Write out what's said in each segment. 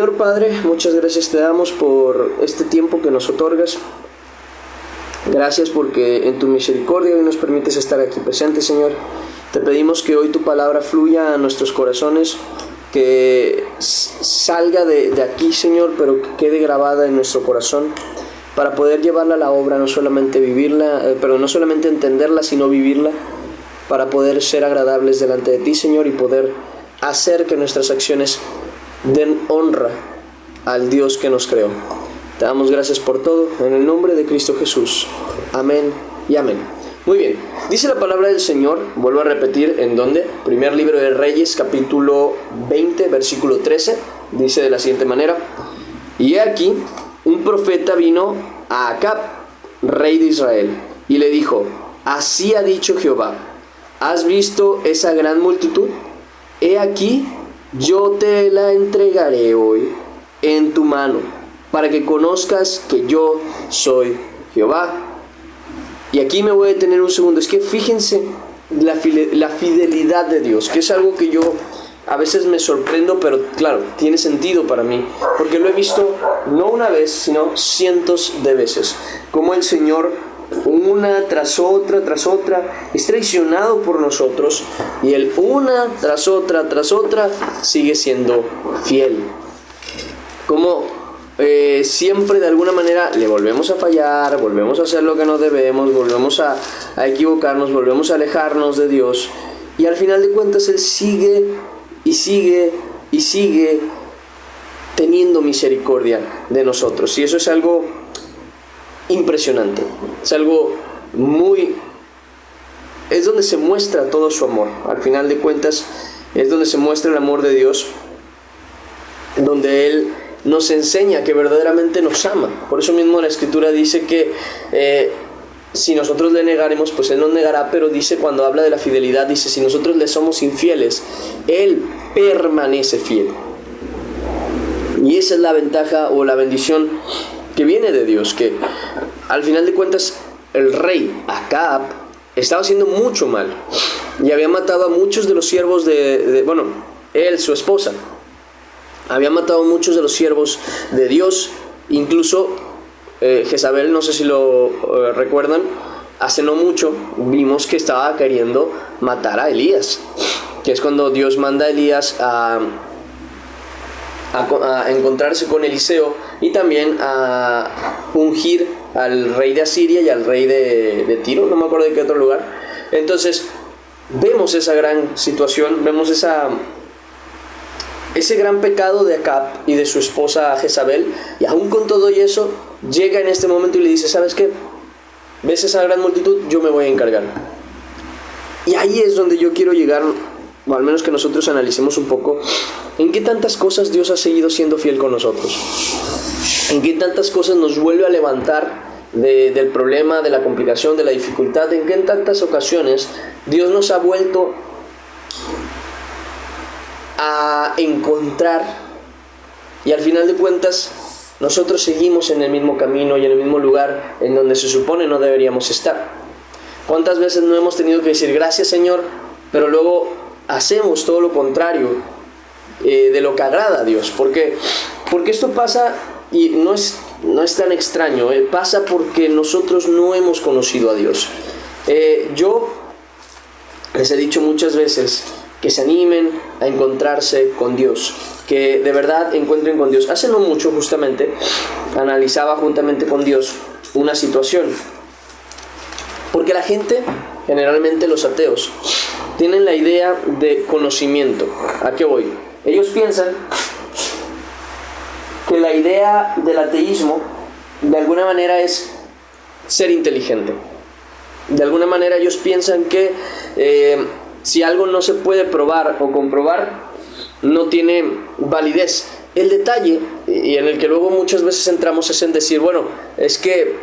Señor Padre, muchas gracias te damos por este tiempo que nos otorgas. Gracias porque en tu misericordia hoy nos permites estar aquí presentes, Señor. Te pedimos que hoy tu palabra fluya a nuestros corazones, que salga de aquí, Señor, pero que quede grabada en nuestro corazón para poder llevarla a la obra, no solamente vivirla, pero no solamente entenderla, sino vivirla, para poder ser agradables delante de ti, Señor, y poder hacer que nuestras acciones den honra al Dios que nos creó. Te damos gracias por todo, en el nombre de Cristo Jesús. Amén y amén. Muy bien, dice la palabra del Señor, vuelvo a repetir, ¿en dónde? Primer libro de Reyes, capítulo 20, versículo 13, dice de la siguiente manera: y he aquí, un profeta vino a Acab, rey de Israel, y le dijo: así ha dicho Jehová, ¿has visto esa gran multitud? He aquí, yo te la entregaré hoy en tu mano, para que conozcas que yo soy Jehová. Y aquí me voy a detener un segundo. Es que fíjense la fidelidad de Dios, que es algo que yo a veces me sorprendo, pero claro, tiene sentido para mí, porque lo he visto no una vez, sino cientos de veces, como el Señor una tras otra es traicionado por nosotros, y Él una tras otra sigue siendo fiel. Como siempre de alguna manera le volvemos a fallar, volvemos a hacer lo que no debemos, volvemos a equivocarnos, volvemos a alejarnos de Dios, y al final de cuentas Él sigue teniendo misericordia de nosotros, y eso es algo impresionante, es algo es donde se muestra todo su amor. Al final de cuentas es donde se muestra el amor de Dios, donde Él nos enseña que verdaderamente nos ama. Por eso mismo la Escritura dice que si nosotros le negaremos, pues Él nos negará, pero dice, cuando habla de la fidelidad, dice: si nosotros le somos infieles, Él permanece fiel. Y esa es la ventaja o la bendición que viene de Dios, que al final de cuentas el rey Acab estaba haciendo mucho mal y había matado a muchos de los siervos él, su esposa, había matado a muchos de los siervos de Dios. Incluso Jezabel, no sé si lo recuerdan, hace no mucho vimos que estaba queriendo matar a Elías, que es cuando Dios manda a Elías a encontrarse con Eliseo, y también a ungir al rey de Asiria y al rey de Tiro, no me acuerdo de qué otro lugar. Entonces vemos esa gran situación, vemos ese gran pecado de Acab y de su esposa Jezabel, y aún con todo y eso llega en este momento y le dice: ¿sabes qué? ¿Ves esa gran multitud? Yo me voy a encargar. Y ahí es donde yo quiero llegar, o al menos que nosotros analicemos un poco, en qué tantas cosas Dios ha seguido siendo fiel con nosotros, en qué tantas cosas nos vuelve a levantar del problema, de la complicación, de la dificultad, en qué en tantas ocasiones Dios nos ha vuelto a encontrar, y al final de cuentas nosotros seguimos en el mismo camino y en el mismo lugar en donde se supone no deberíamos estar. ¿Cuántas veces no hemos tenido que decir gracias, Señor, pero luego hacemos todo lo contrario de lo que agrada a Dios? Porque esto pasa, y no es tan extraño, pasa porque nosotros no hemos conocido a Dios. Yo les he dicho muchas veces que se animen a encontrarse con Dios, que de verdad encuentren con Dios. Hace no mucho, justamente, analizaba juntamente con Dios una situación, porque la gente, generalmente los ateos, tienen la idea de conocimiento. ¿A qué voy? Ellos piensan que la idea del ateísmo de alguna manera es ser inteligente. De alguna manera ellos piensan que si algo no se puede probar o comprobar, no tiene validez. El detalle, y en el que luego muchas veces entramos, es en decir: bueno, es que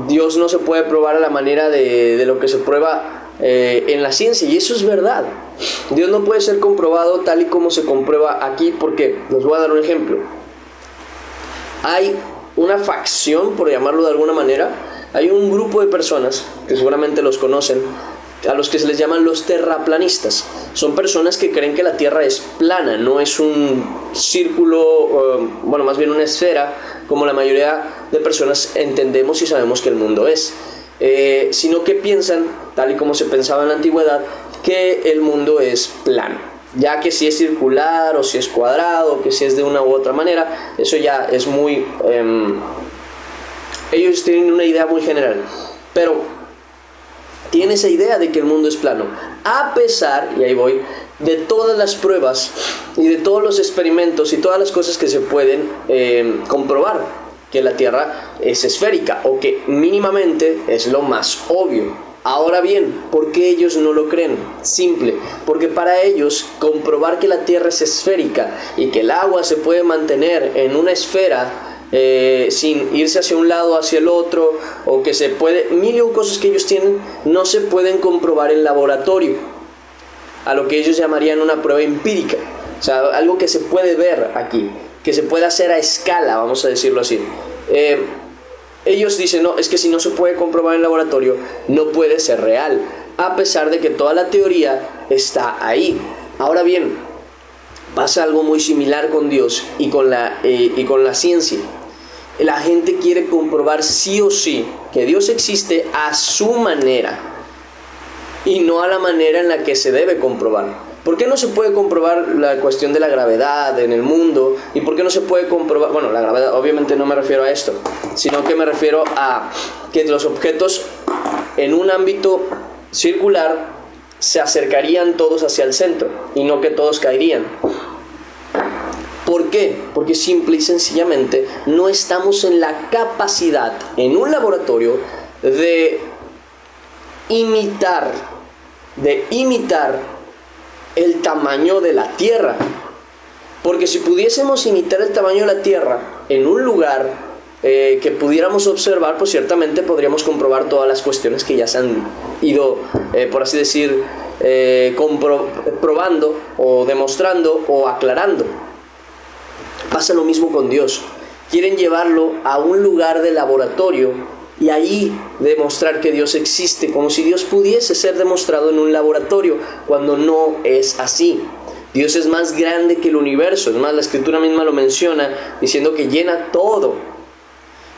Dios no se puede probar a la manera de lo que se prueba en la ciencia, y eso es verdad. Dios no puede ser comprobado tal y como se comprueba aquí, porque les voy a dar un ejemplo. Hay una facción, por llamarlo de alguna manera, hay un grupo de personas, que seguramente los conocen, a los que se les llaman los terraplanistas. Son personas que creen que la Tierra es plana, no es un círculo, bueno, más bien una esfera, como la mayoría de personas entendemos y sabemos que el mundo es. Sino que piensan, tal y como se pensaba en la antigüedad, que el mundo es plano. Ya que si es circular, o si es cuadrado, o que si es de una u otra manera, eso ya es muy... ellos tienen una idea muy general. Pero tiene esa idea de que el mundo es plano, a pesar, y ahí voy, de todas las pruebas y de todos los experimentos y todas las cosas que se pueden comprobar que la Tierra es esférica, o que mínimamente es lo más obvio. Ahora bien, ¿por qué ellos no lo creen? Simple, porque para ellos comprobar que la Tierra es esférica y que el agua se puede mantener en una esfera sin irse hacia un lado o hacia el otro, o que se puede, mil y un cosas que ellos tienen, no se pueden comprobar en laboratorio, a lo que ellos llamarían una prueba empírica, o sea, algo que se puede ver aquí, que se puede hacer a escala, vamos a decirlo así. Ellos dicen, no, es que si no se puede comprobar en laboratorio, no puede ser real, a pesar de que toda la teoría está ahí. Ahora bien, pasa algo muy similar con Dios y con la ciencia. La gente quiere comprobar sí o sí que Dios existe a su manera y no a la manera en la que se debe comprobar. ¿Por qué no se puede comprobar la cuestión de la gravedad en el mundo? ¿Y por qué no se puede comprobar? Bueno, la gravedad obviamente no me refiero a esto, sino que me refiero a que los objetos en un ámbito circular se acercarían todos hacia el centro y no que todos caerían. ¿Por qué? Porque simple y sencillamente no estamos en la capacidad en un laboratorio de imitar el tamaño de la Tierra. Porque si pudiésemos imitar el tamaño de la Tierra en un lugar que pudiéramos observar, pues ciertamente podríamos comprobar todas las cuestiones que ya se han ido, por así decir, probando o demostrando o aclarando. Pasa lo mismo con Dios. Quieren llevarlo a un lugar de laboratorio y ahí demostrar que Dios existe, como si Dios pudiese ser demostrado en un laboratorio, cuando no es así. Dios es más grande que el universo. Es más, la Escritura misma lo menciona, diciendo que llena todo.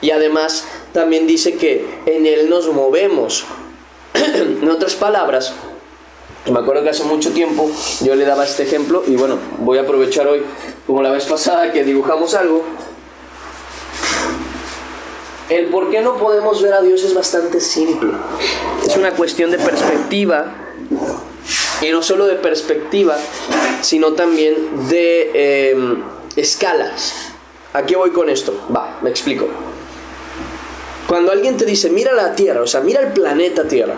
Y además también dice que en Él nos movemos. En otras palabras, me acuerdo que hace mucho tiempo yo le daba este ejemplo, y bueno, voy a aprovechar hoy, como la vez pasada que dibujamos algo. El por qué no podemos ver a Dios es bastante simple. Es una cuestión de perspectiva, y no solo de perspectiva, sino también de escalas. ¿A qué voy con esto? Me explico. Cuando alguien te dice, mira la Tierra, o sea, mira el planeta Tierra,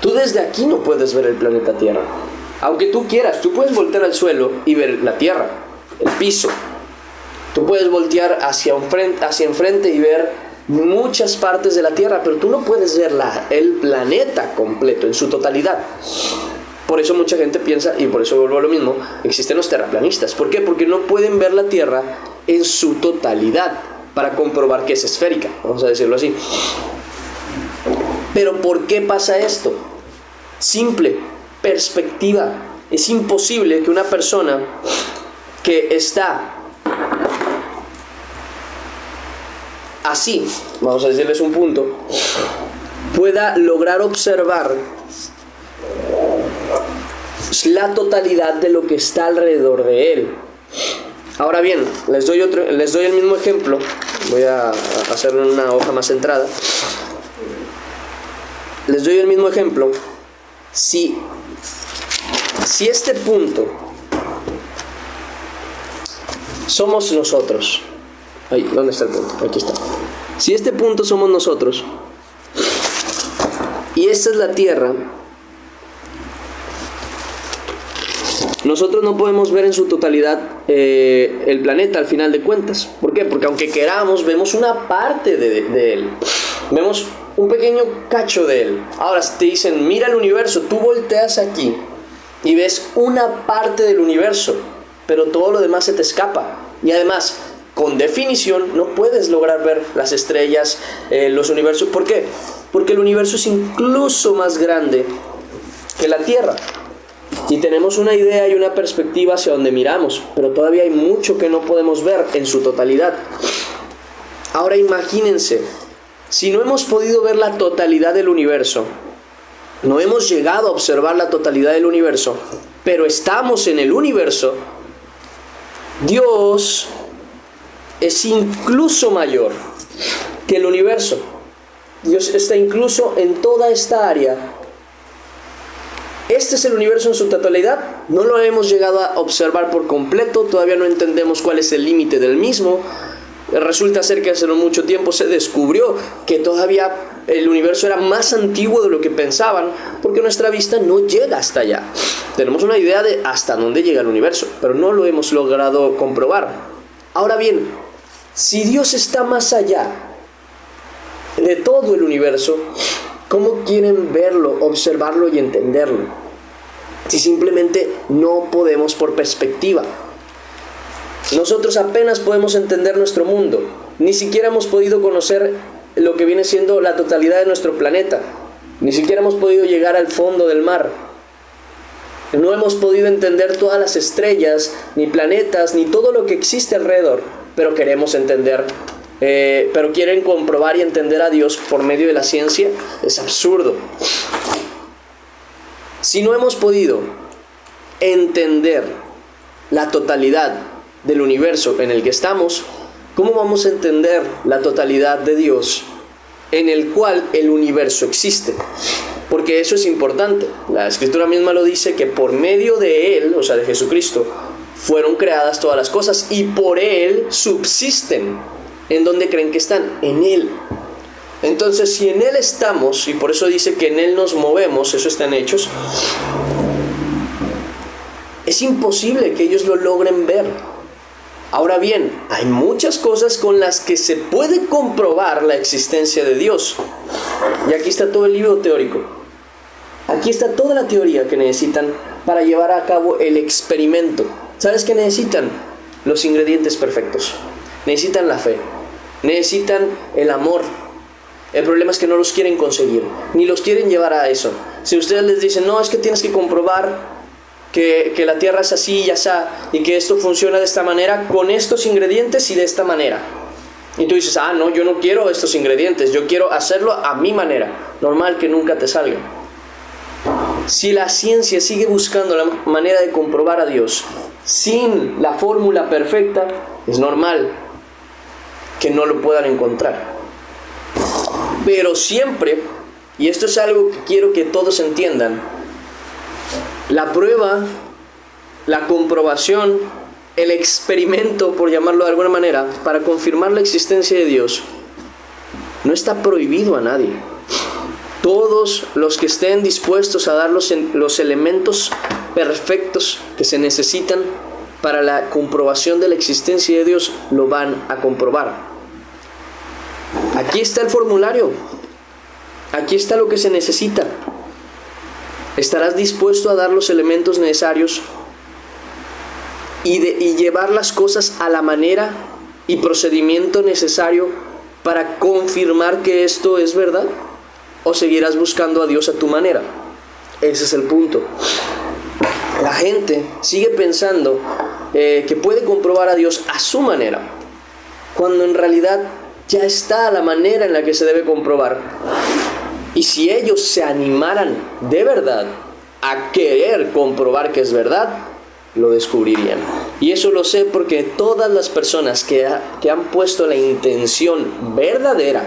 tú desde aquí no puedes ver el planeta Tierra. Aunque tú quieras, tú puedes voltear al suelo y ver la Tierra, el piso. Tú puedes voltear hacia enfrente y ver muchas partes de la Tierra, pero tú no puedes ver el planeta completo, en su totalidad. Por eso mucha gente piensa, y por eso vuelvo a lo mismo, existen los terraplanistas. ¿Por qué? Porque no pueden ver la Tierra en su totalidad para comprobar que es esférica, vamos a decirlo así. Pero ¿por qué pasa esto? Simple, perspectiva. Es imposible que una persona que está así, vamos a decirles un punto, pueda lograr observar la totalidad de lo que está alrededor de él. Ahora bien, les doy el mismo ejemplo. Voy a hacerlo en una hoja más centrada. Les doy el mismo ejemplo. Si este punto somos nosotros. Ahí, ¿dónde está el punto? Aquí está. Si este punto somos nosotros y esta es la Tierra, nosotros no podemos ver en su totalidad el planeta al final de cuentas. ¿Por qué? Porque aunque queramos, vemos una parte de él. Vemos un pequeño cacho de él. Ahora te dicen, mira el universo, tú volteas aquí y ves una parte del universo, pero todo lo demás se te escapa. Y además, con definición, no puedes lograr ver las estrellas, los universos. ¿Por qué? Porque el universo es incluso más grande que la Tierra. Y tenemos una idea y una perspectiva hacia donde miramos, pero todavía hay mucho que no podemos ver en su totalidad. Ahora imagínense, si no hemos podido ver la totalidad del universo, no hemos llegado a observar la totalidad del universo, pero estamos en el universo, Dios es incluso mayor que el universo. Dios está incluso en toda esta área. Este es el universo en su totalidad. No lo hemos llegado a observar por completo. Todavía no entendemos cuál es el límite del mismo. Resulta ser que hace no mucho tiempo se descubrió que todavía el universo era más antiguo de lo que pensaban, porque nuestra vista no llega hasta allá. Tenemos una idea de hasta dónde llega el universo, pero no lo hemos logrado comprobar. Ahora bien, si Dios está más allá de todo el universo, ¿cómo quieren verlo, observarlo y entenderlo? Si simplemente no podemos por perspectiva. Nosotros apenas podemos entender nuestro mundo. Ni siquiera hemos podido conocer lo que viene siendo la totalidad de nuestro planeta. Ni siquiera hemos podido llegar al fondo del mar. No hemos podido entender todas las estrellas, ni planetas, ni todo lo que existe alrededor. Pero queremos entender, pero quieren comprobar y entender a Dios por medio de la ciencia. Es absurdo. Si no hemos podido entender la totalidad del universo en el que estamos, ¿cómo vamos a entender la totalidad de Dios en el cual el universo existe? Porque eso es importante. La Escritura misma lo dice, que por medio de Él, o sea de Jesucristo, fueron creadas todas las cosas y por Él subsisten. ¿En dónde creen que están? En Él. Entonces, si en Él estamos, y por eso dice que en Él nos movemos, eso está en Hechos, es imposible que ellos lo logren ver. Ahora bien, hay muchas cosas con las que se puede comprobar la existencia de Dios. Y aquí está todo el libro teórico. Aquí está toda la teoría que necesitan para llevar a cabo el experimento. ¿Sabes qué necesitan? Los ingredientes perfectos. Necesitan la fe. Necesitan el amor. El problema es que no los quieren conseguir, ni los quieren llevar a eso. Si ustedes les dicen, no, es que tienes que comprobar que la tierra es así y así, y que esto funciona de esta manera, con estos ingredientes y de esta manera. Y tú dices, no, yo no quiero estos ingredientes, yo quiero hacerlo a mi manera. Normal que nunca te salga. Si la ciencia sigue buscando la manera de comprobar a Dios sin la fórmula perfecta, es normal que no lo puedan encontrar. Pero siempre, y esto es algo que quiero que todos entiendan, la prueba, la comprobación, el experimento, por llamarlo de alguna manera, para confirmar la existencia de Dios, no está prohibido a nadie. Todos los que estén dispuestos a dar los elementos perfectos que se necesitan para la comprobación de la existencia de Dios, lo van a comprobar. Aquí está el formulario. Aquí está lo que se necesita. ¿Estarás dispuesto a dar los elementos necesarios y llevar las cosas a la manera y procedimiento necesario para confirmar que esto es verdad? ¿O seguirás buscando a Dios a tu manera? Ese es el punto. La gente sigue pensando que puede comprobar a Dios a su manera, cuando en realidad ya está la manera en la que se debe comprobar. Y si ellos se animaran de verdad a querer comprobar que es verdad, lo descubrirían. Y eso lo sé porque todas las personas que han puesto la intención verdadera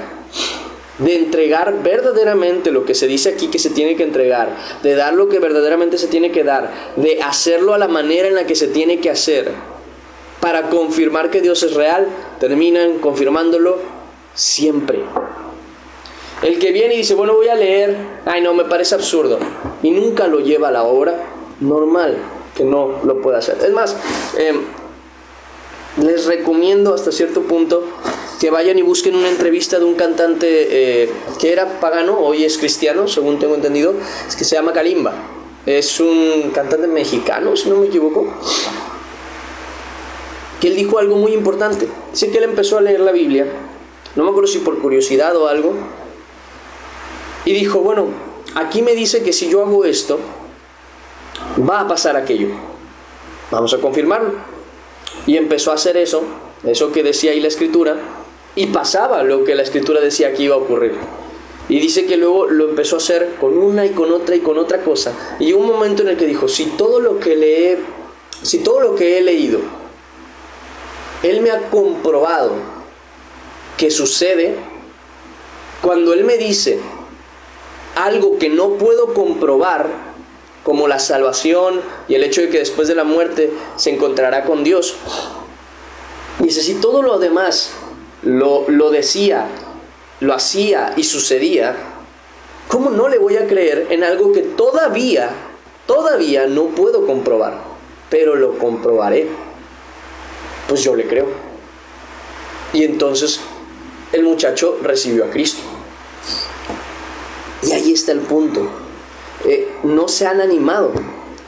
de entregar verdaderamente lo que se dice aquí que se tiene que entregar, de dar lo que verdaderamente se tiene que dar, de hacerlo a la manera en la que se tiene que hacer, para confirmar que Dios es real, terminan confirmándolo siempre. El que viene y dice, bueno, voy a leer, no, me parece absurdo, y nunca lo lleva a la obra, normal que no lo pueda hacer. Es más, les recomiendo hasta cierto punto que vayan y busquen una entrevista de un cantante que era pagano, hoy es cristiano, según tengo entendido, es que se llama Kalimba. Es un cantante mexicano, si no me equivoco, que él dijo algo muy importante. Dice que él empezó a leer la Biblia, no me acuerdo si por curiosidad o algo, y dijo, bueno, aquí me dice que si yo hago esto, va a pasar aquello. Vamos a confirmarlo. Y empezó a hacer eso que decía ahí la Escritura, y pasaba lo que la Escritura decía que iba a ocurrir. Y dice que luego lo empezó a hacer con una y con otra cosa. Y llegó un momento en el que dijo, si todo lo que he leído, Él me ha comprobado que sucede, cuando Él me dice algo que no puedo comprobar, como la salvación y el hecho de que después de la muerte se encontrará con Dios, dice, si todo lo demás lo decía, lo hacía y sucedía, ¿cómo no le voy a creer en algo que todavía no puedo comprobar, pero lo comprobaré? Pues yo le creo. Y entonces el muchacho recibió a Cristo. Y ahí está el punto. No se han animado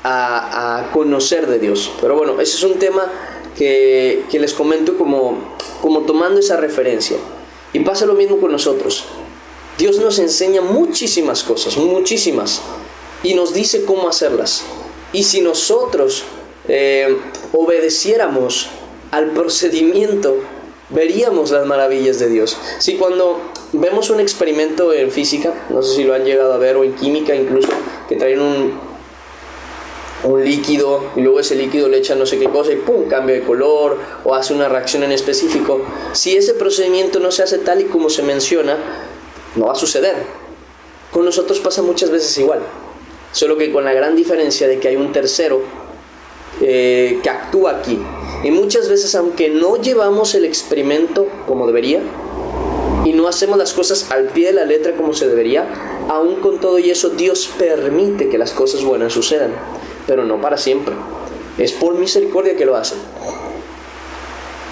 a conocer de Dios. Pero bueno, ese es un tema que les comento como tomando esa referencia. Y pasa lo mismo con nosotros. Dios nos enseña muchísimas cosas, muchísimas, y nos dice cómo hacerlas. Y si nosotros obedeciéramos al procedimiento, veríamos las maravillas de Dios. Si cuando vemos un experimento en física, no sé si lo han llegado a ver, o en química incluso, que traen un líquido y luego ese líquido le echan no sé qué cosa y ¡pum!, cambia de color o hace una reacción en específico. Si ese procedimiento no se hace tal y como se menciona, no va a suceder. Con nosotros pasa muchas veces igual, solo que con la gran diferencia de que hay un tercero que actúa aquí. Y muchas veces, aunque no llevamos el experimento como debería y no hacemos las cosas al pie de la letra como se debería, aún con todo y eso Dios permite que las cosas buenas sucedan, pero no para siempre. Es por misericordia que lo hace.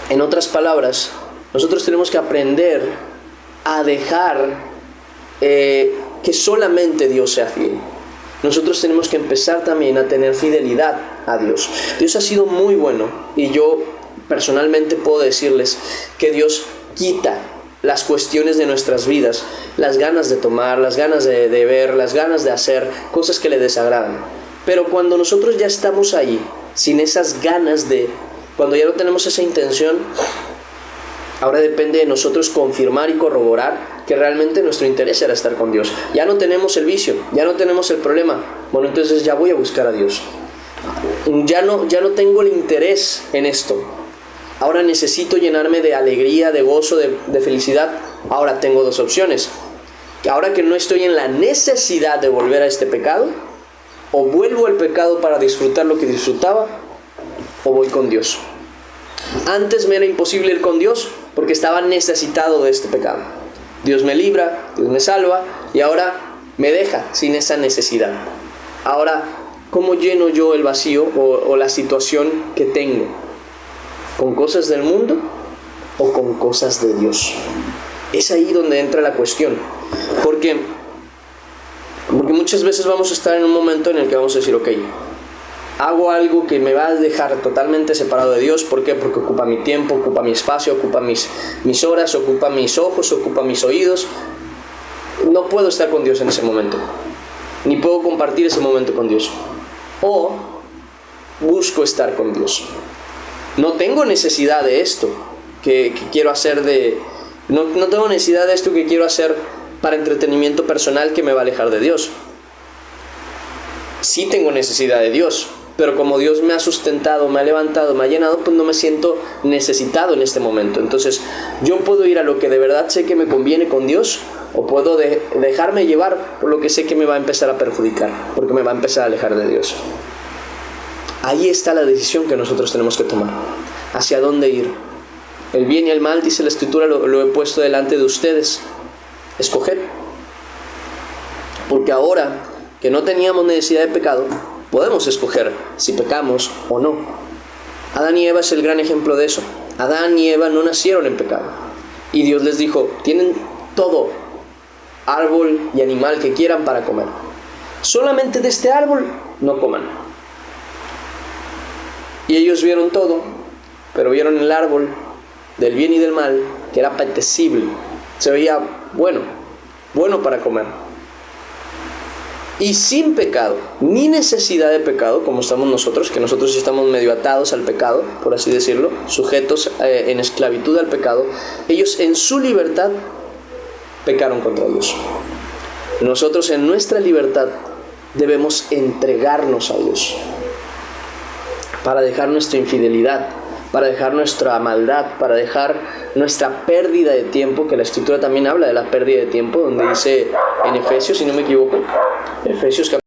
En otras palabras, nosotros tenemos que aprender a dejar que solamente Dios sea fiel. Nosotros tenemos que empezar también a tener fidelidad a Dios. Dios ha sido muy bueno, y yo personalmente puedo decirles que Dios quita las cuestiones de nuestras vidas, las ganas de tomar, las ganas de ver, las ganas de hacer cosas que le desagradan. Pero cuando nosotros ya estamos ahí, sin esas ganas cuando ya no tenemos esa intención, ahora depende de nosotros confirmar y corroborar que realmente nuestro interés era estar con Dios. Ya no tenemos el vicio, ya no tenemos el problema. Bueno, entonces ya voy a buscar a Dios. Ya no tengo el interés en esto. Ahora necesito llenarme de alegría, de gozo, de felicidad. Ahora tengo dos opciones. Ahora que no estoy en la necesidad de volver a este pecado, o vuelvo al pecado para disfrutar lo que disfrutaba, o voy con Dios. Antes me era imposible ir con Dios porque estaba necesitado de este pecado. Dios me libra, Dios me salva, y ahora me deja sin esa necesidad. Ahora, ¿cómo lleno yo el vacío o la situación que tengo? ¿Con cosas del mundo o con cosas de Dios? Es ahí donde entra la cuestión. Porque muchas veces vamos a estar en un momento en el que vamos a decir, ok, hago algo que me va a dejar totalmente separado de Dios. ¿Por qué? Porque ocupa mi tiempo, ocupa mi espacio, ocupa mis horas, ocupa mis ojos, ocupa mis oídos. No puedo estar con Dios en ese momento, ni puedo compartir ese momento con Dios. O busco estar con Dios. No tengo necesidad de esto que quiero hacer no tengo necesidad de esto que quiero hacer para entretenimiento personal que me va a alejar de Dios. Sí tengo necesidad de Dios, pero como Dios me ha sustentado, me ha levantado, me ha llenado, pues no me siento necesitado en este momento. Entonces yo puedo ir a lo que de verdad sé que me conviene con Dios, o puedo dejarme llevar por lo que sé que me va a empezar a perjudicar, porque me va a empezar a alejar de Dios. Ahí está la decisión que nosotros tenemos que tomar. ¿Hacia dónde ir? El bien y el mal, dice la Escritura, lo he puesto delante de ustedes. Escoger. Porque ahora que no teníamos necesidad de pecado, podemos escoger si pecamos o no. Adán y Eva es el gran ejemplo de eso. Adán y Eva no nacieron en pecado. Y Dios les dijo, tienen todo, árbol y animal que quieran para comer. Solamente de este árbol no coman. Y ellos vieron todo, pero vieron el árbol del bien y del mal, que era apetecible. Se veía bueno para comer. y sin pecado, ni necesidad de pecado, como estamos nosotros, que nosotros estamos medio atados al pecado, por así decirlo, sujetos en esclavitud al pecado. Ellos en su libertad pecaron contra Dios. Nosotros en nuestra libertad debemos entregarnos a Dios para dejar nuestra infidelidad, para dejar nuestra maldad, para dejar nuestra pérdida de tiempo, que la Escritura también habla de la pérdida de tiempo, donde dice en Efesios, si no me equivoco, Efesios capítulo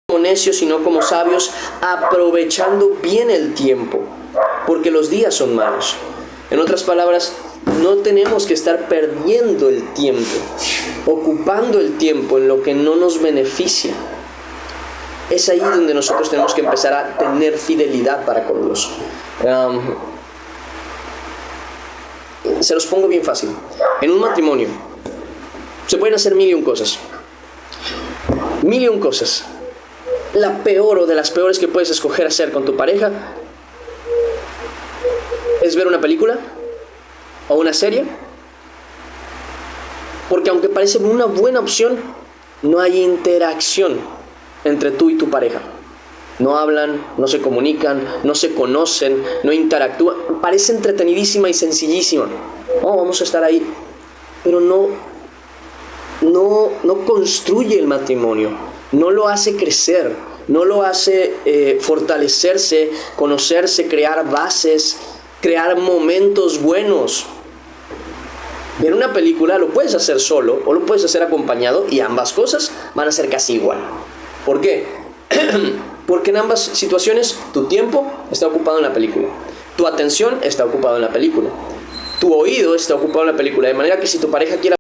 como necios, sino como sabios, aprovechando bien el tiempo, porque los días son malos. En otras palabras, no tenemos que estar perdiendo el tiempo, ocupando el tiempo en lo que no nos beneficia. Es ahí donde nosotros tenemos que empezar a tener fidelidad para con Dios. Se los pongo bien fácil. En un matrimonio se pueden hacer mil y un cosas. Mil y un cosas. La peor o de las peores que puedes escoger hacer con tu pareja es ver una película o una serie, porque aunque parece una buena opción, no hay interacción entre tú y tu pareja. No hablan, no se comunican, no se conocen, no interactúan. Parece entretenidísima y sencillísima. Oh, vamos a estar ahí, pero no construye el matrimonio, no lo hace crecer, no lo hace fortalecerse, conocerse, crear bases, crear momentos buenos. Ver una película lo puedes hacer solo o lo puedes hacer acompañado, y ambas cosas van a ser casi igual. ¿Por qué? Porque en ambas situaciones tu tiempo está ocupado en la película, tu atención está ocupada en la película, tu oído está ocupado en la película, de manera que si tu pareja quiere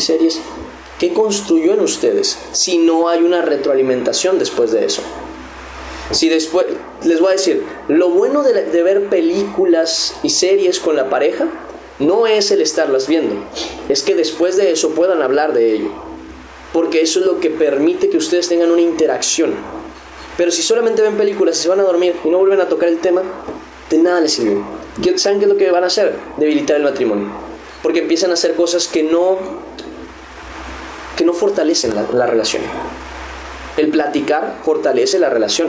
series, ¿qué construyó en ustedes si no hay una retroalimentación después de eso? Si después, les voy a decir, lo bueno de ver películas y series con la pareja no es el estarlas viendo, es que después de eso puedan hablar de ello, porque eso es lo que permite que ustedes tengan una interacción. Pero si solamente ven películas y se van a dormir y no vuelven a tocar el tema, de nada les sirve. ¿Saben qué es lo que van a hacer? Debilitar el matrimonio, porque empiezan a hacer cosas que no fortalecen la relación. El platicar fortalece la relación.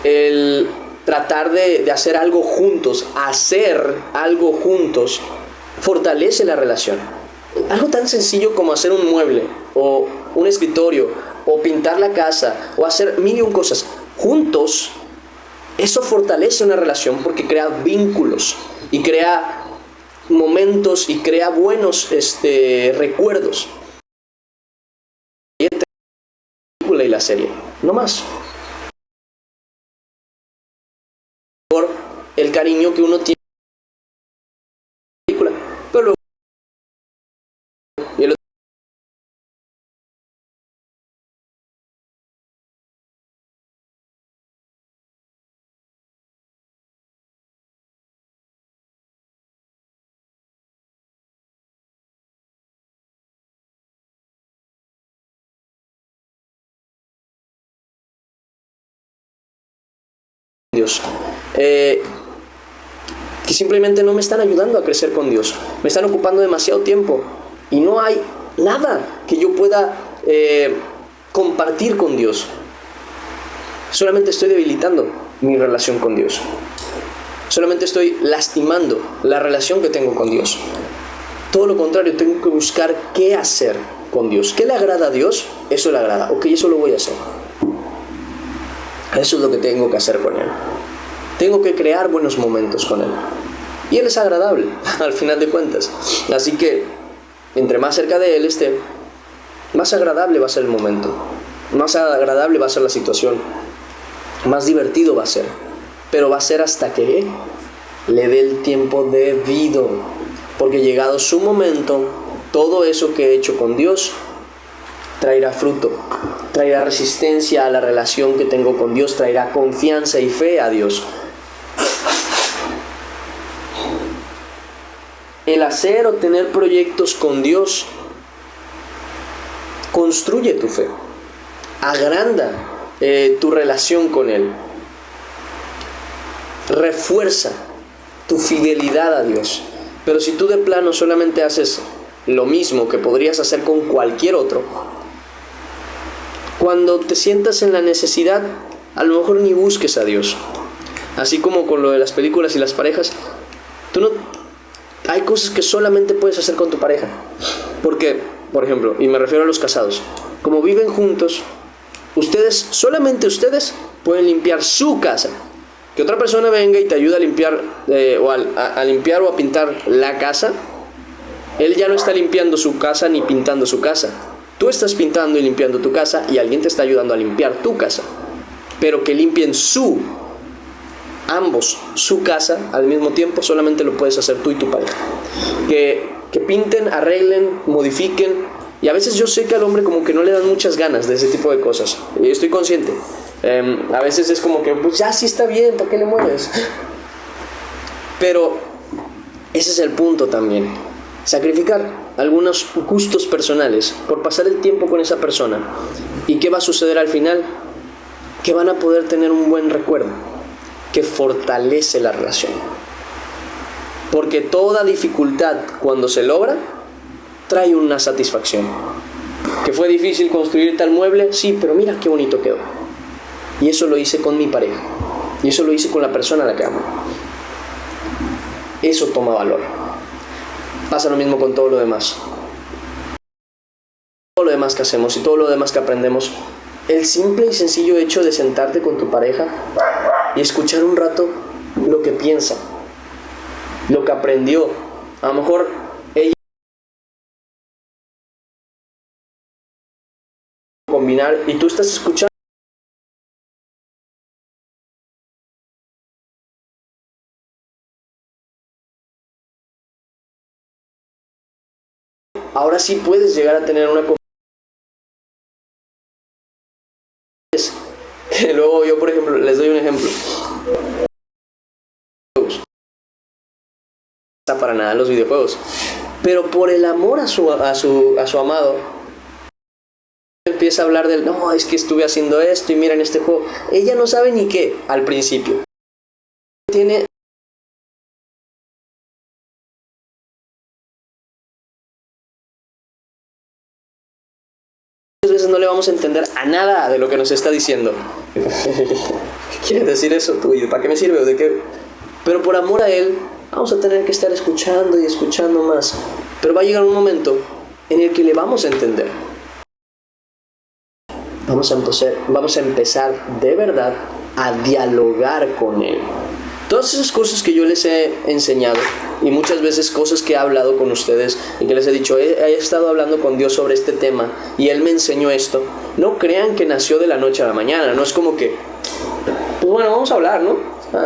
El tratar de hacer algo juntos, fortalece la relación. Algo tan sencillo como hacer un mueble, o un escritorio, o pintar la casa, o hacer mil y un cosas juntos, eso fortalece una relación porque crea vínculos y crea momentos y crea buenos recuerdos. Y la serie, no más. Por el cariño que uno tiene a la película, pero luego y el otro, Dios, que simplemente no me están ayudando a crecer con Dios, me están ocupando demasiado tiempo y no hay nada que yo pueda compartir con Dios. Solamente estoy debilitando mi relación con Dios, solamente estoy lastimando la relación que tengo con Dios. Todo lo contrario, tengo que buscar qué hacer con Dios. ¿Qué le agrada a Dios? Eso le agrada. Ok, eso lo voy a hacer. Eso es lo que tengo que hacer con Él. Tengo que crear buenos momentos con Él. Y Él es agradable, al final de cuentas. Así que, entre más cerca de Él esté, más agradable va a ser el momento, más agradable va a ser la situación, más divertido va a ser, pero va a ser hasta que le dé el tiempo debido, porque llegado su momento, todo eso que he hecho con Dios traerá fruto, traerá resistencia a la relación que tengo con Dios, traerá confianza y fe a Dios. El hacer o tener proyectos con Dios construye tu fe, agranda tu relación con Él, refuerza tu fidelidad a Dios. Pero si tú de plano solamente haces lo mismo que podrías hacer con cualquier otro, cuando te sientas en la necesidad, a lo mejor ni busques a Dios. Así como con lo de las películas y las parejas, hay cosas que solamente puedes hacer con tu pareja. Porque, por ejemplo, y me refiero a los casados, como viven juntos, solamente ustedes pueden limpiar su casa. Que otra persona venga y te ayude a limpiar a limpiar o a pintar la casa, él ya no está limpiando su casa ni pintando su casa. Tú estás pintando y limpiando tu casa y alguien te está ayudando a limpiar tu casa. Pero que limpien ambos su casa al mismo tiempo, solamente lo puedes hacer tú y tu pareja. Que pinten, arreglen, modifiquen. Y a veces yo sé que al hombre como que no le dan muchas ganas de ese tipo de cosas. Y estoy consciente. A veces es como que, pues ya sí está bien, ¿para qué le mueves? Pero ese es el punto también. Sacrificar algunos gustos personales por pasar el tiempo con esa persona. ¿Y qué va a suceder al final? Que van a poder tener un buen recuerdo que fortalece la relación. Porque toda dificultad, cuando se logra, trae una satisfacción. ¿Que fue difícil construir tal mueble? Sí, pero mira qué bonito quedó. Y eso lo hice con mi pareja. Y eso lo hice con la persona a la que amo. Eso toma valor. Pasa lo mismo con todo lo demás. Todo lo demás que hacemos y todo lo demás que aprendemos. El simple y sencillo hecho de sentarte con tu pareja y escuchar un rato lo que piensa, lo que aprendió. A lo mejor ella combinar y tú estás escuchando. Ahora sí puedes llegar a tener una conversación. Luego yo, por ejemplo, les doy un ejemplo. No está para nada los videojuegos. Pero por el amor a su amado, empieza a hablar del, no, es que estuve haciendo esto y mira en este juego. Ella no sabe ni qué al principio. Tiene veces no le vamos a entender a nada de lo que nos está diciendo. ¿Qué quiere decir eso tú? ¿Y para qué me sirve? ¿O de qué? Pero por amor a él vamos a tener que estar escuchando y escuchando más. Pero va a llegar un momento en el que le vamos a entender. Vamos a empezar de verdad a dialogar con él. Todas esas cosas que yo les he enseñado y muchas veces cosas que he hablado con ustedes y que les he dicho, he estado hablando con Dios sobre este tema y Él me enseñó esto. No crean que nació de la noche a la mañana, no es como que, pues bueno, vamos a hablar, ¿no?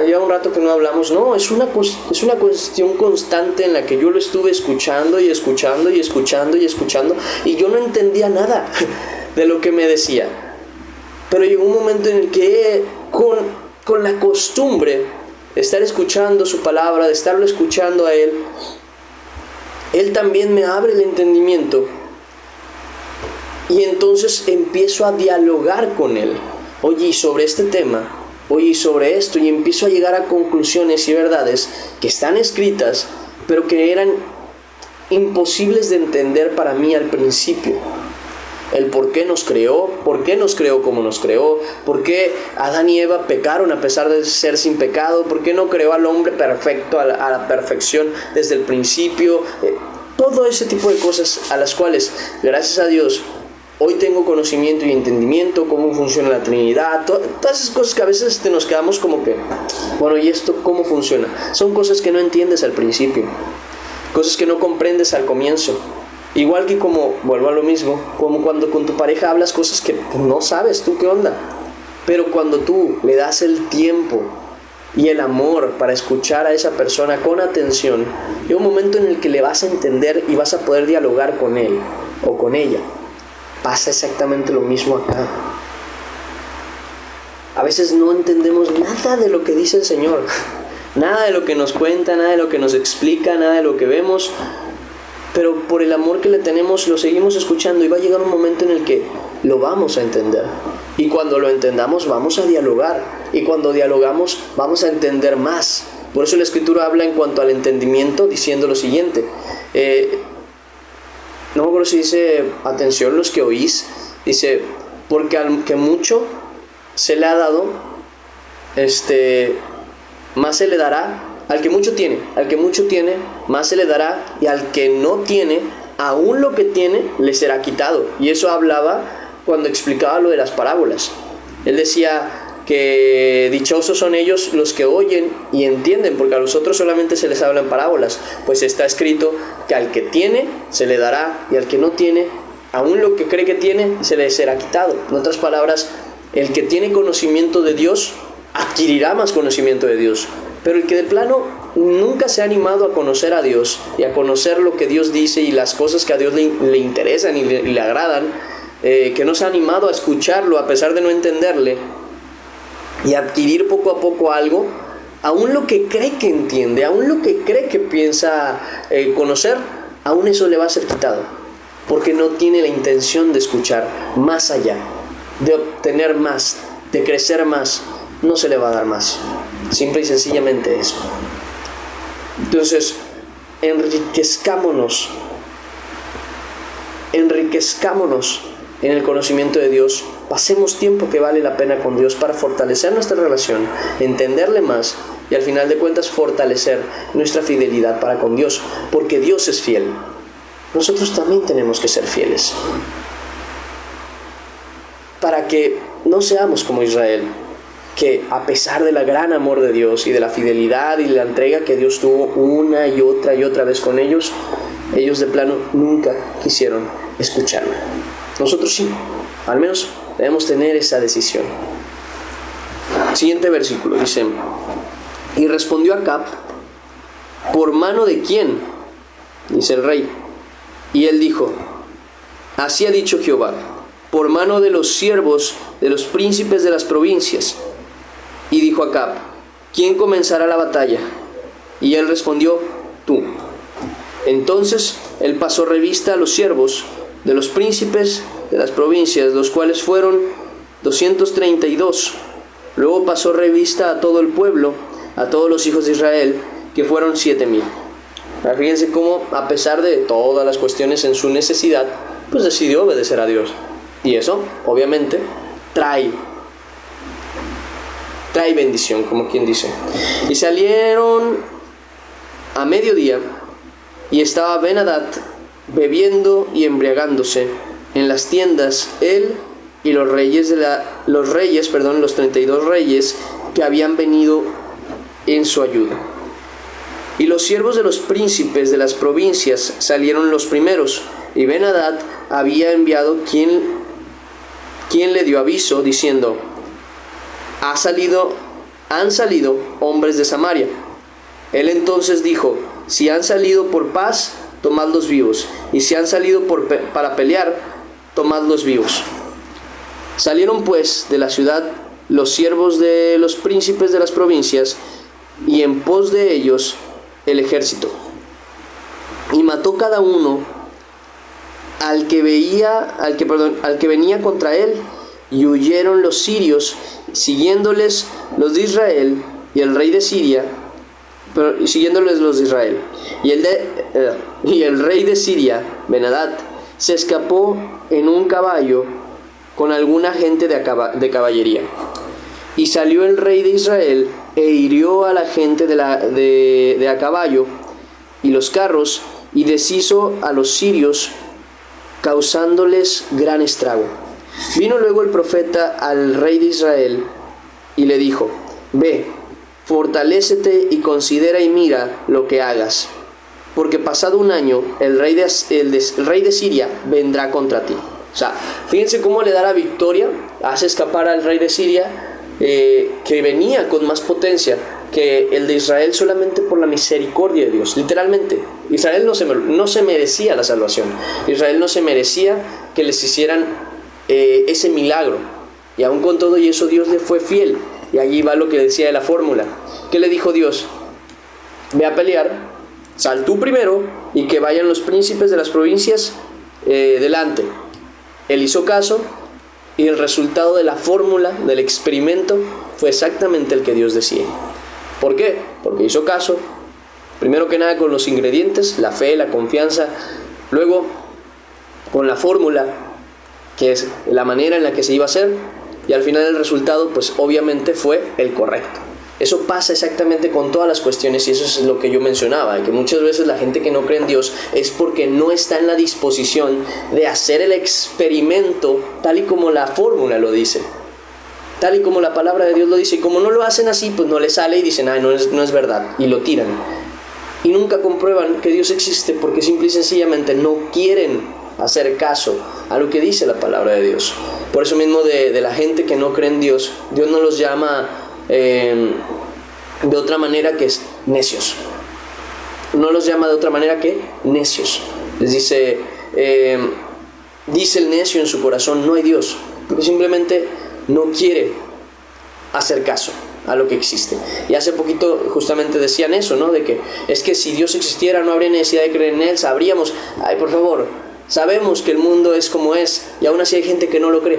Lleva un rato que no hablamos. No, es una cuestión constante en la que yo lo estuve escuchando y escuchando y escuchando y escuchando y yo no entendía nada de lo que me decía. Pero llegó un momento en el que con la costumbre de estar escuchando su palabra, de estarlo escuchando a Él, Él también me abre el entendimiento y entonces empiezo a dialogar con Él. Oye, y sobre este tema, oye, y sobre esto, y empiezo a llegar a conclusiones y verdades que están escritas, pero que eran imposibles de entender para mí al principio. El por qué nos creó como nos creó, por qué Adán y Eva pecaron a pesar de ser sin pecado, por qué no creó al hombre perfecto a la perfección desde el principio. Todo ese tipo de cosas a las cuales, gracias a Dios, hoy tengo conocimiento y entendimiento, cómo funciona la Trinidad, todas esas cosas que a veces nos quedamos como que, bueno, ¿y esto cómo funciona? Son cosas que no entiendes al principio, cosas que no comprendes al comienzo. Igual que como, vuelvo a lo mismo, como cuando con tu pareja hablas cosas que no sabes tú qué onda. Pero cuando tú le das el tiempo y el amor para escuchar a esa persona con atención, llega un momento en el que le vas a entender y vas a poder dialogar con él o con ella. Pasa exactamente lo mismo acá. A veces no entendemos nada de lo que dice el Señor, nada de lo que nos cuenta, nada de lo que nos explica, nada de lo que vemos, pero por el amor que le tenemos lo seguimos escuchando y va a llegar un momento en el que lo vamos a entender. Y cuando lo entendamos vamos a dialogar, y cuando dialogamos vamos a entender más. Por eso la Escritura habla en cuanto al entendimiento diciendo lo siguiente, no me acuerdo si dice, atención los que oís, dice, porque al que mucho se le ha dado, más se le dará. Al que mucho tiene, más se le dará, y al que no tiene, aún lo que tiene le será quitado. Y eso hablaba cuando explicaba lo de las parábolas. Él decía que dichosos son ellos los que oyen y entienden, porque a los otros solamente se les habla en parábolas. Pues está escrito que al que tiene se le dará, y al que no tiene, aún lo que cree que tiene se le será quitado. En otras palabras, el que tiene conocimiento de Dios adquirirá más conocimiento de Dios. Pero el que de plano nunca se ha animado a conocer a Dios y a conocer lo que Dios dice y las cosas que a Dios le interesan y le agradan, que no se ha animado a escucharlo a pesar de no entenderle y adquirir poco a poco algo, aún lo que cree que entiende, aún lo que cree que piensa conocer, aún eso le va a ser quitado, porque no tiene la intención de escuchar más allá, de obtener más, de crecer más. No se le va a dar más, simple y sencillamente eso. Entonces, enriquezcámonos en el conocimiento de Dios. Pasemos tiempo que vale la pena con Dios para fortalecer nuestra relación, entenderle más y al final de cuentas fortalecer nuestra fidelidad para con Dios, porque Dios es fiel. Nosotros también tenemos que ser fieles, para que no seamos como Israel, que a pesar del gran amor de Dios y de la fidelidad y la entrega que Dios tuvo una y otra vez con ellos, ellos de plano nunca quisieron escucharlo. Nosotros sí, al menos debemos tener esa decisión. Siguiente versículo dice: y respondió Acab, ¿por mano de quién? Dice el rey. Y él dijo: así ha dicho Jehová, por mano de los siervos de los príncipes de las provincias. Y dijo Acab: ¿quién comenzará la batalla? Y él respondió: tú. Entonces él pasó revista a los siervos de los príncipes de las provincias, los cuales fueron 232. Luego pasó revista a todo el pueblo, a todos los hijos de Israel, que fueron 7,000. Fíjense cómo, a pesar de todas las cuestiones en su necesidad, pues decidió obedecer a Dios. Y eso, obviamente, trae bendición, como quien dice. Y salieron a mediodía, y estaba Ben-Hadad bebiendo y embriagándose en las tiendas, él y los 32 reyes que habían venido en su ayuda. Y los siervos de los príncipes de las provincias salieron los primeros, y Ben-Hadad había enviado quien le dio aviso, diciendo: han salido hombres de Samaria. Él entonces dijo: si han salido por paz, tomadlos vivos, y si han salido para pelear, tomadlos vivos. Salieron pues de la ciudad los siervos de los príncipes de las provincias, y en pos de ellos el ejército. Y mató cada uno al que venía contra él, y huyeron los sirios, siguiéndoles los de Israel, y el rey de Siria, siguiéndoles los de Israel. Y el rey de Siria, Ben-Hadad, se escapó en un caballo con alguna gente de caballería. Y salió el rey de Israel e hirió a la gente de a caballo y los carros, y deshizo a los sirios, causándoles gran estrago. Vino luego el profeta al rey de Israel y le dijo: ve, fortalécete y considera y mira lo que hagas. porque pasado un año el rey de Siria vendrá contra ti. O sea, fíjense cómo le da la victoria, hace escapar al rey de Siria, que venía con más potencia que el de Israel solamente por la misericordia de Dios. Literalmente, Israel no se merecía la salvación. Israel no se merecía que les hicieran ese milagro. Y aún con todo y eso Dios le fue fiel. Y allí va lo que decía de la fórmula. ¿Qué le dijo Dios? Ve a pelear, sal tú primero y que vayan los príncipes de las provincias delante. Él hizo caso y el resultado de la fórmula, del experimento, fue exactamente el que Dios decía. ¿Por qué? Porque hizo caso, primero que nada con los ingredientes, la fe, la confianza, luego con la fórmula, que es la manera en la que se iba a hacer, y al final el resultado, pues obviamente fue el correcto. Eso pasa exactamente con todas las cuestiones y eso es lo que yo mencionaba, que muchas veces la gente que no cree en Dios es porque no está en la disposición de hacer el experimento tal y como la fórmula lo dice, tal y como la palabra de Dios lo dice. Y como no lo hacen así, pues no les sale y dicen, no es verdad, y lo tiran. Y nunca comprueban que Dios existe porque simple y sencillamente no quieren hacer caso a lo que dice la palabra de Dios. Por eso mismo de la gente que no cree en Dios, Dios no los llama de otra manera que es necios. No los llama de otra manera que necios. Les dice, dice el necio en su corazón, no hay Dios, porque simplemente no quiere hacer caso a lo que existe. Y hace poquito justamente decían eso, ¿no? De que es que si Dios existiera no habría necesidad de creer en Él, sabríamos. Ay, por favor, sabemos que el mundo es como es y aún así hay gente que no lo cree.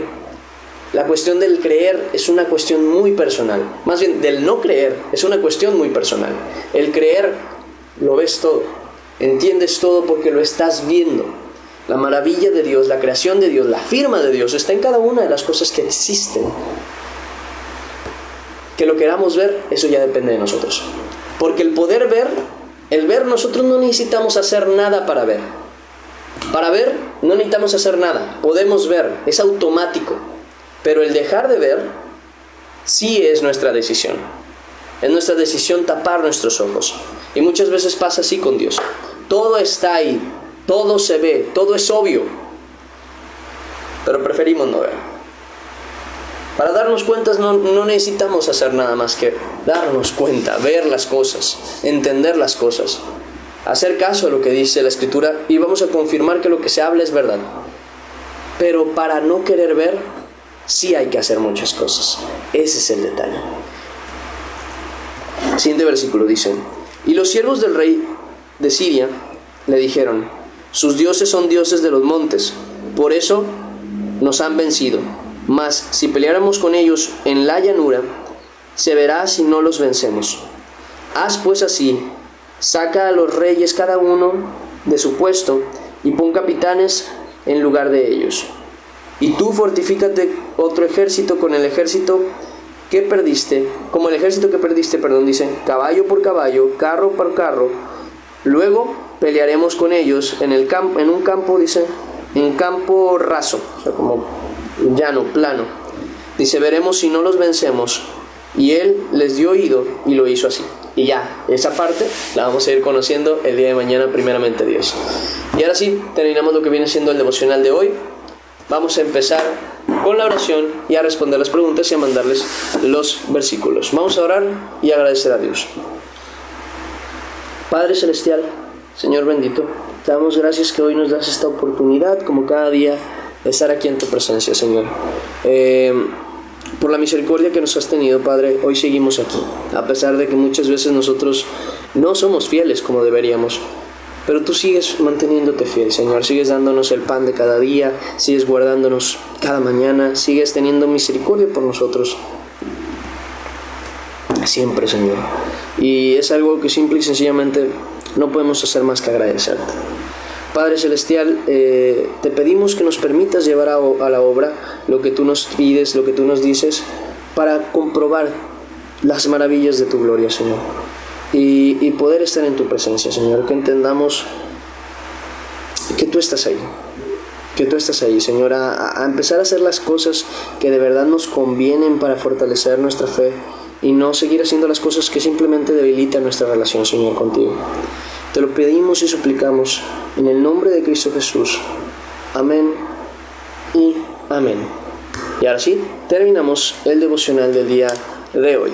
La cuestión del creer es una cuestión muy personal. Más bien, del no creer es una cuestión muy personal. El creer lo ves todo, entiendes todo porque lo estás viendo. La maravilla de Dios, la creación de Dios, la firma de Dios está en cada una de las cosas que existen. Que lo queramos ver, eso ya depende de nosotros. Porque el poder ver, el ver, nosotros no necesitamos hacer nada para ver. Para ver no necesitamos hacer nada, podemos ver, es automático. Pero el dejar de ver sí es nuestra decisión. Es nuestra decisión tapar nuestros ojos. Y muchas veces pasa así con Dios. Todo está ahí, todo se ve, todo es obvio. Pero preferimos no ver. Para darnos cuenta no necesitamos hacer nada más que darnos cuenta, ver las cosas, entender las cosas, hacer caso a lo que dice la Escritura y vamos a confirmar que lo que se habla es verdad. Pero para no querer ver, sí hay que hacer muchas cosas. Ese es el detalle. Siguiente versículo dice: y los siervos del rey de Siria le dijeron: sus dioses son dioses de los montes, por eso nos han vencido. Mas si peleáramos con ellos en la llanura, se verá si no los vencemos. Haz pues así: saca a los reyes cada uno de su puesto y pon capitanes en lugar de ellos. Y tú fortifícate otro ejército con el ejército que perdiste, como el ejército que perdiste, dice, caballo por caballo, carro por carro. Luego pelearemos con ellos en un campo, dice, en campo raso, o sea, como llano, plano. Dice, veremos si no los vencemos. Y él les dio oído y lo hizo así. Y ya, esa parte la vamos a ir conociendo el día de mañana, primeramente Dios. Y ahora sí, terminamos lo que viene siendo el devocional de hoy. Vamos a empezar con la oración y a responder las preguntas y a mandarles los versículos. Vamos a orar y agradecer a Dios. Padre Celestial, Señor bendito, te damos gracias que hoy nos das esta oportunidad, como cada día, de estar aquí en tu presencia, Señor. Por la misericordia que nos has tenido, Padre, hoy seguimos aquí, a pesar de que muchas veces nosotros no somos fieles como deberíamos. Pero tú sigues manteniéndote fiel, Señor. Sigues dándonos el pan de cada día, sigues guardándonos cada mañana, sigues teniendo misericordia por nosotros. Siempre, Señor. Y es algo que simple y sencillamente no podemos hacer más que agradecerte. Padre Celestial, te pedimos que nos permitas llevar a la obra lo que tú nos pides, lo que tú nos dices, para comprobar las maravillas de tu gloria, Señor. Y poder estar en tu presencia, Señor, que entendamos que tú estás ahí, Señor, a empezar a hacer las cosas que de verdad nos convienen para fortalecer nuestra fe, y no seguir haciendo las cosas que simplemente debilitan nuestra relación, Señor, contigo. Te lo pedimos y suplicamos en el nombre de Cristo Jesús. Amén y amén. Y ahora sí, terminamos el devocional del día de hoy.